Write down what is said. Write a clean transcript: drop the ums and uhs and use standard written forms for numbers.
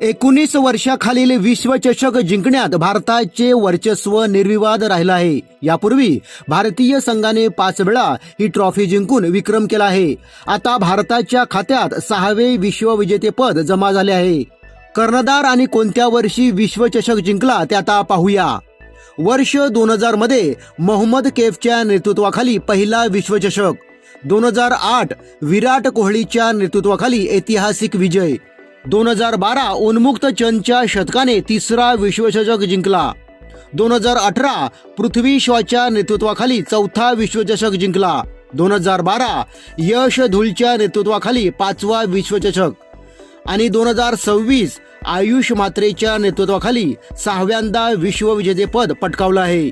19 वर्षाखालील विश्वचषक जिंकण्यात भारताचे वर्चस्व निर्विवाद राहिलं आहे। यापूर्वी भारतीय संघाने 5 वेळा ही ट्रॉफी जिंकून विक्रम केला आहे। आता भारताच्या खात्यात 6वे विश्वविजेतेपद जमा झाले आहे। कर्णधार आणि कोणत्या वर्षी विश्वचषक जिंकला ते आता पाहूया। वर्ष 2000 मध्ये मोहम्मद कैफच्या नेतृत्वाखाली पहिला विश्वचषक, 2008 विराट कोहलीच्या नेतृत्वाखाली ऐतिहासिक विजय, 2012 उन्मुक्त चंदच्या शतकाने तिसरा विश्वचषक जिंकला, 2018 पृथ्वी शॉच्या नेतृत्वाखाली चौथा विश्वचषक जिंकला, 2012 यश धुलच्या नेतृत्वाखाली 5वा विश्वचषक आणि 2026 आयुष मात्रेच्या नेतृत्वाखाली 6व्यांदा विश्वविजेतेपद पटकावलं आहे।